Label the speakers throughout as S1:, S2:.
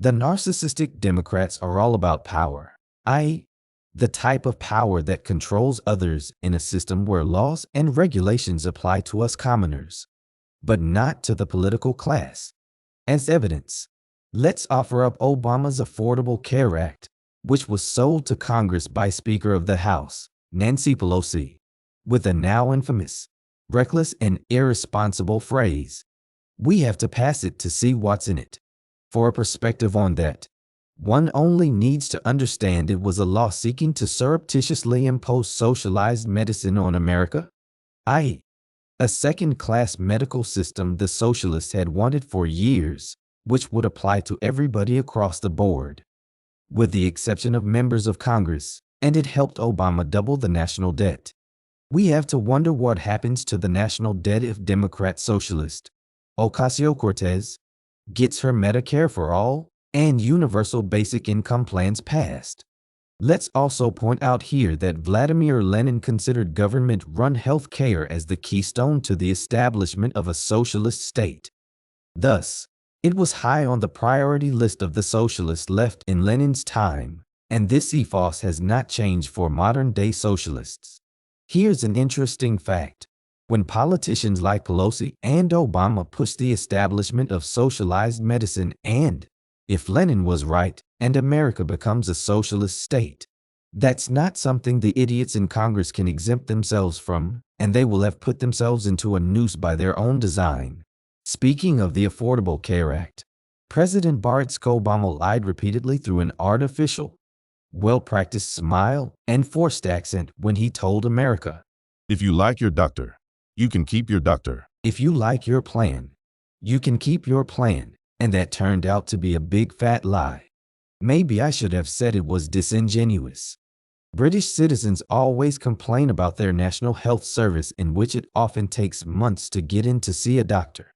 S1: The narcissistic Democrats are all about power, i.e., the type of power that controls others in a system where laws and regulations apply to us commoners, but not to the political class. As evidence, let's offer up Obama's Affordable Care Act, which was sold to Congress by Speaker of the House, Nancy Pelosi, with the now infamous, reckless and irresponsible phrase, "We have to pass it to see what's in it." For a perspective on that, one only needs to understand it was a law seeking to surreptitiously impose socialized medicine on America, i.e., a second-class medical system the socialists had wanted for years, which would apply to everybody across the board, with the exception of members of Congress, and it helped Obama double the national debt. We have to wonder what happens to the national debt if Democrat socialist Ocasio-Cortez gets her Medicare for all and universal basic income plans passed. Let's also point out here that Vladimir Lenin considered government-run health care as the keystone to the establishment of a socialist state. Thus, it was high on the priority list of the socialist left in Lenin's time, and this ethos has not changed for modern-day socialists. Here's an interesting fact. When politicians like Pelosi and Obama push the establishment of socialized medicine and, if Lenin was right, and America becomes a socialist state, that's not something the idiots in Congress can exempt themselves from, and they will have put themselves into a noose by their own design. Speaking of the Affordable Care Act, President Barack Obama lied repeatedly through an artificial, well-practiced smile and forced accent when he told America,
S2: "If you like your doctor, you can keep your doctor.
S1: if you like your plan, you can keep your plan," and that turned out to be a big fat lie. Maybe I should have said it was disingenuous. British citizens always complain about their National Health Service, in which it often takes months to get in to see a doctor.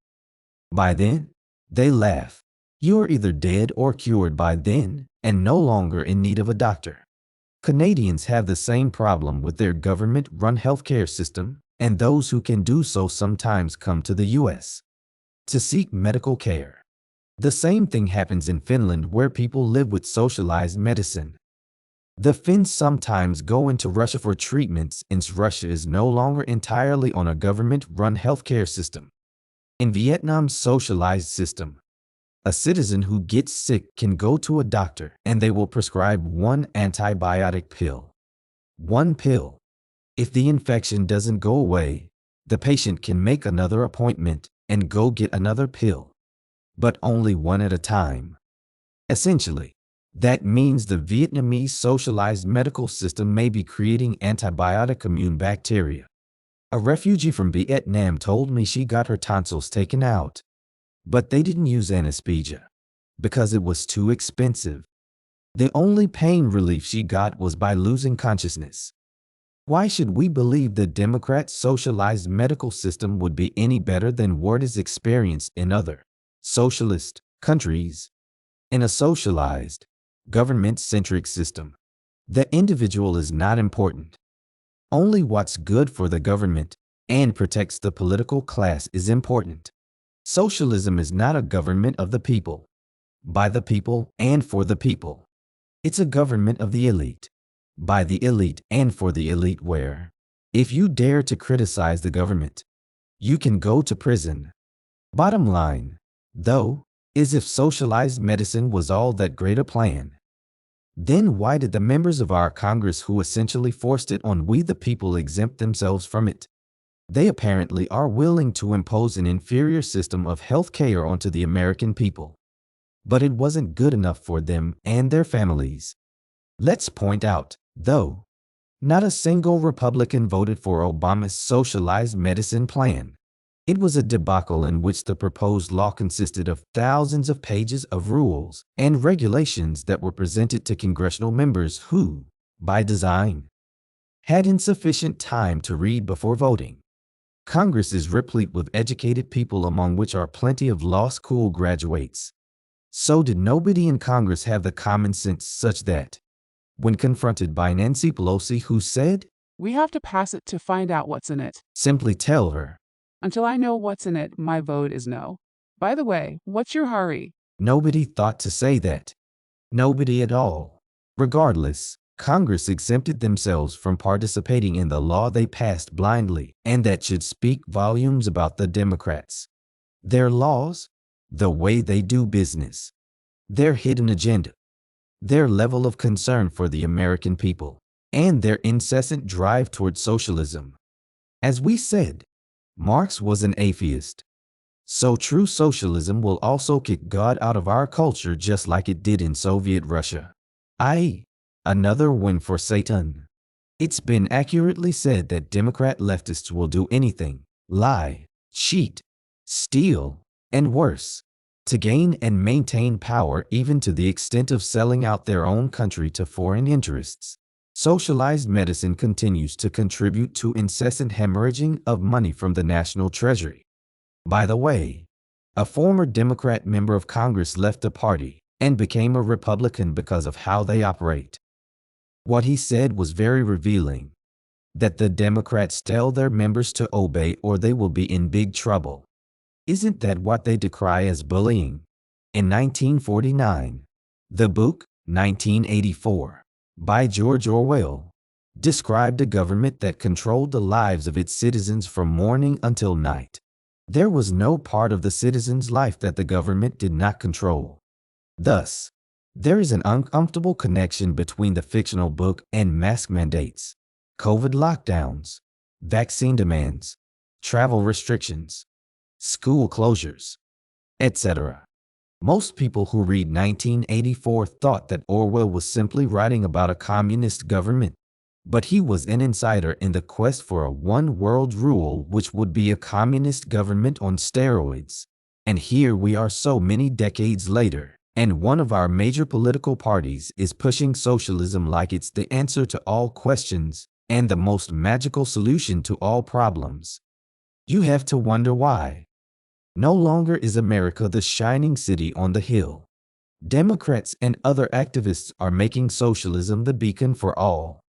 S1: By then, they laugh. You are either dead or cured by then and no longer in need of a doctor. Canadians have the same problem with their government-run healthcare system, and those who can do so sometimes come to the U.S. to seek medical care. The same thing happens in Finland, where people live with socialized medicine. The Finns sometimes go into Russia for treatments, since Russia is no longer entirely on a government-run healthcare system. In Vietnam's socialized system, a citizen who gets sick can go to a doctor and they will prescribe one antibiotic pill. One pill. If the infection doesn't go away, the patient can make another appointment and go get another pill, but only one at a time. Essentially, that means the Vietnamese socialized medical system may be creating antibiotic-immune bacteria. A refugee from Vietnam told me she got her tonsils taken out, but they didn't use anesthesia because it was too expensive. The only pain relief she got was by losing consciousness. Why should we believe the Democrat socialized medical system would be any better than what is experienced in other socialist countries? In a socialized, government-centric system, the individual is not important. Only what's good for the government and protects the political class is important. Socialism is not a government of the people, by the people and for the people. It's a government of the elite, by the elite and for the elite, where, if you dare to criticize the government, you can go to prison. Bottom line, though, is if socialized medicine was all that great a plan, then why did the members of our Congress who essentially forced it on we the people exempt themselves from it? They apparently are willing to impose an inferior system of health care onto the American people. But it wasn't good enough for them and their families. Let's point out, though, not a single Republican voted for Obama's socialized medicine plan. It was a debacle in which the proposed law consisted of thousands of pages of rules and regulations that were presented to congressional members who, by design, had insufficient time to read before voting. Congress is replete with educated people, among which are plenty of law school graduates. So did nobody in Congress have the common sense such that, when confronted by Nancy Pelosi, who said,
S3: "We have to pass it to find out what's in it.
S1: simply tell her,
S3: Until I know what's in it, my vote is no. By the way, what's your hurry?"
S1: Nobody thought to say that. Nobody at all. Regardless, Congress exempted themselves from participating in the law they passed blindly, and that should speak volumes about the Democrats. Their laws, the way they do business, their hidden agenda, their level of concern for the American people, and their incessant drive toward socialism. As we said, Marx was an atheist. So true socialism will also kick God out of our culture just like it did in Soviet Russia. I.e., another win for Satan. It's been accurately said that Democrat leftists will do anything, lie, cheat, steal, and worse, to gain and maintain power, even to the extent of selling out their own country to foreign interests. Socialized medicine continues to contribute to incessant hemorrhaging of money from the national treasury. By the way, a former Democrat member of Congress left the party and became a Republican because of how they operate. What he said was very revealing, that the Democrats tell their members to obey or they will be in big trouble. Isn't that what they decry as bullying? In 1949, the book 1984 by George Orwell described a government that controlled the lives of its citizens from morning until night. There was no part of the citizen's life that the government did not control. Thus, there is an uncomfortable connection between the fictional book and mask mandates, COVID lockdowns, vaccine demands, travel restrictions, school closures, etc. Most people who read 1984 thought that Orwell was simply writing about a communist government, but he was an insider in the quest for a one-world rule which would be a communist government on steroids. And here we are so many decades later, and one of our major political parties is pushing socialism like it's the answer to all questions and the most magical solution to all problems. You have to wonder why. No longer is America the shining city on the hill. Democrats and other activists are making socialism the beacon for all.